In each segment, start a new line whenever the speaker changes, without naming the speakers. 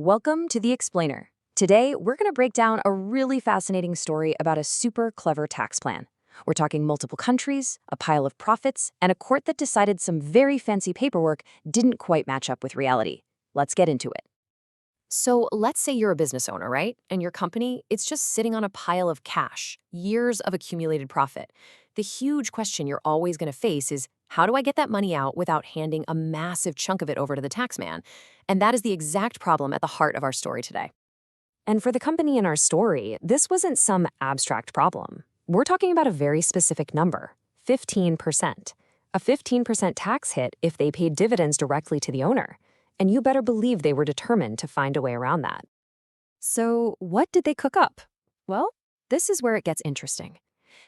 Welcome to The Explainer. Today, we're going to break down a really fascinating story about a super clever tax plan. We're talking multiple countries, a pile of profits, and a court that decided some very fancy paperwork didn't quite match up with reality. Let's get into it. So let's say you're a business owner, right? And your company, it's just sitting on a pile of cash, years of accumulated profit. The huge question you're always going to face is, how do I get that money out without handing a massive chunk of it over to the tax man? And that is the exact problem at the heart of our story today. And for the company in our story, this wasn't some abstract problem. We're talking about a very specific number, 15%. A 15% tax hit if they paid dividends directly to the owner. And you better believe they were determined to find a way around that. So what did they cook up? Well, this is where it gets interesting.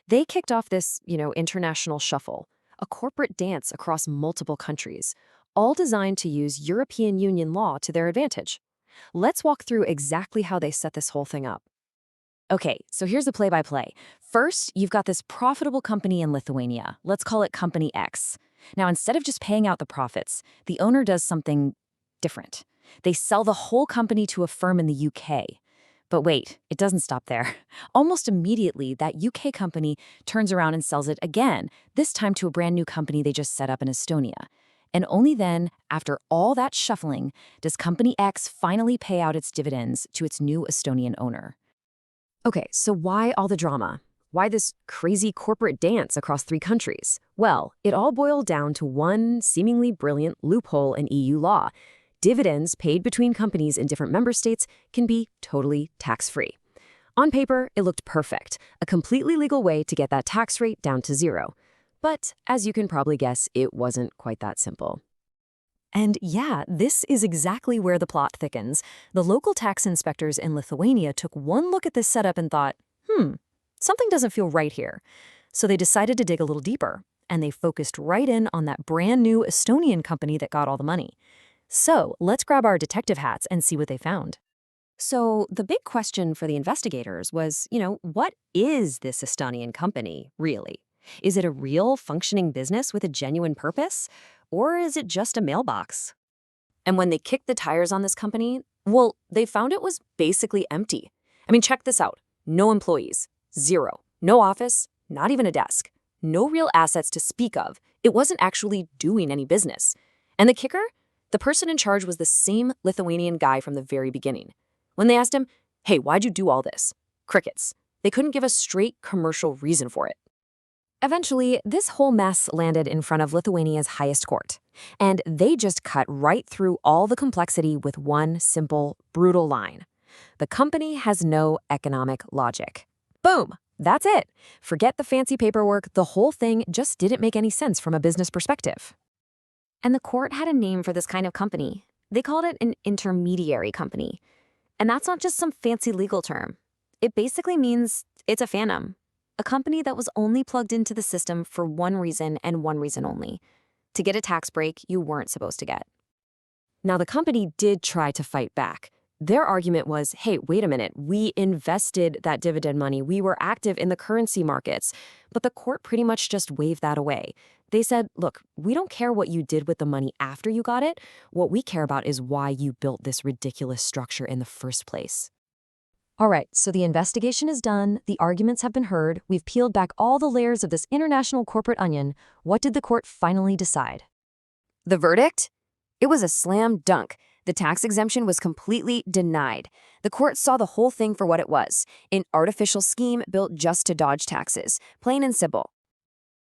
They kicked off this, international shuffle, a corporate dance across multiple countries, all designed to use European Union law to their advantage. Let's walk through exactly how they set this whole thing up. Okay, so here's the play-by-play. First, you've got this profitable company in Lithuania. Let's call it Company X. Now, instead of just paying out the profits, the owner does something different. They sell the whole company to a firm in the UK. But wait, it doesn't stop there. Almost immediately, that UK company turns around and sells it again, this time to a brand new company they just set up in Estonia. And only then, after all that shuffling, does Company X finally pay out its dividends to its new Estonian owner. Okay, so why all the drama? Why this crazy corporate dance across 3 countries? Well, it all boiled down to one seemingly brilliant loophole in EU law. Dividends paid between companies in different member states can be totally tax-free. On paper, it looked perfect, a completely legal way to get that tax rate down to 0. But as you can probably guess, it wasn't quite that simple. And yeah, this is exactly where the plot thickens. The local tax inspectors in Lithuania took one look at this setup and thought, something doesn't feel right here. So they decided to dig a little deeper, and they focused right in on that brand new Estonian company that got all the money. So let's grab our detective hats and see what they found. So the big question for the investigators was, what is this Estonian company, really? Is it a real functioning business with a genuine purpose? Or is it just a mailbox? And when they kicked the tires on this company, well, they found it was basically empty. I mean, check this out. No employees. 0. No office. Not even a desk. No real assets to speak of. It wasn't actually doing any business. And the kicker? The person in charge was the same Lithuanian guy from the very beginning. When they asked him, hey, why'd you do all this? Crickets. They couldn't give a straight commercial reason for it. Eventually, this whole mess landed in front of Lithuania's highest court. And they just cut right through all the complexity with one simple, brutal line. The company has no economic logic. Boom! That's it. Forget the fancy paperwork. The whole thing just didn't make any sense from a business perspective. And the court had a name for this kind of company. They called it an intermediary company. And that's not just some fancy legal term. It basically means it's a phantom. A company that was only plugged into the system for one reason and one reason only: to get a tax break you weren't supposed to get. Now, the company did try to fight back. Their argument was, hey, wait a minute, we invested that dividend money. We were active in the currency markets. But the court pretty much just waved that away. They said, look, we don't care what you did with the money after you got it. What we care about is why you built this ridiculous structure in the first place. All right, so the investigation is done. The arguments have been heard. We've peeled back all the layers of this international corporate onion. What did the court finally decide? The verdict? It was a slam dunk. The tax exemption was completely denied. The court saw the whole thing for what it was: an artificial scheme built just to dodge taxes, plain and simple.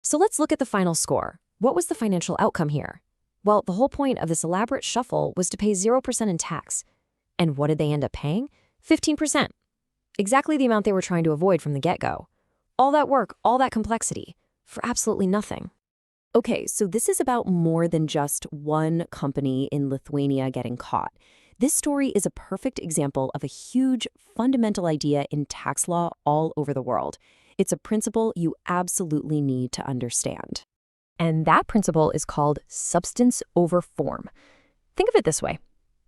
So let's look at the final score. What was the financial outcome here? Well, the whole point of this elaborate shuffle was to pay 0% in tax. And what did they end up paying? 15%. Exactly the amount they were trying to avoid from the get-go. All that work, all that complexity, for absolutely nothing. Okay, so this is about more than just one company in Lithuania getting caught. This story is a perfect example of a huge, fundamental idea in tax law all over the world. It's a principle you absolutely need to understand. And that principle is called substance over form. Think of it this way.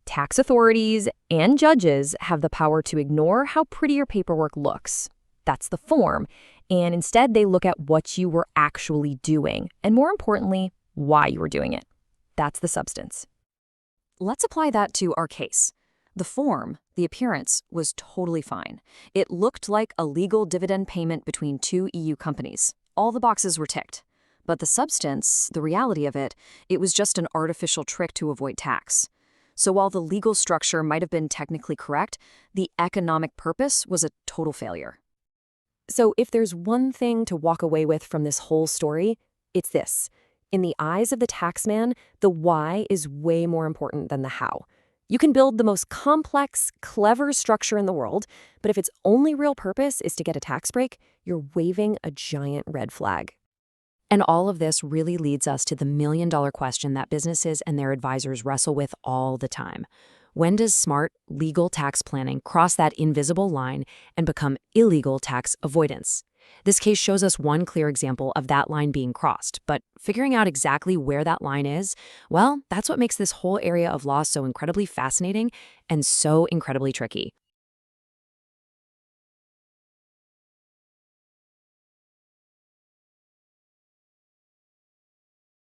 Tax authorities and judges have the power to ignore how pretty your paperwork looks. That's the form. And instead, they look at what you were actually doing, and more importantly, why you were doing it. That's the substance. Let's apply that to our case.
The form, the appearance, was totally fine. It looked like a legal dividend payment between two EU companies. All the boxes were ticked. But the substance, the reality of it, it was just an artificial trick to avoid tax. So while the legal structure might have been technically correct, the economic purpose was a total failure.
So if there's one thing to walk away with from this whole story, it's this. In the eyes of the taxman, the why is way more important than the how. You can build the most complex, clever structure in the world, but if its only real purpose is to get a tax break, you're waving a giant red flag. And all of this really leads us to the million-dollar question that businesses and their advisors wrestle with all the time. When does smart, legal tax planning cross that invisible line and become illegal tax avoidance? This case shows us one clear example of that line being crossed, but figuring out exactly where that line is, well, that's what makes this whole area of law so incredibly fascinating and so incredibly tricky.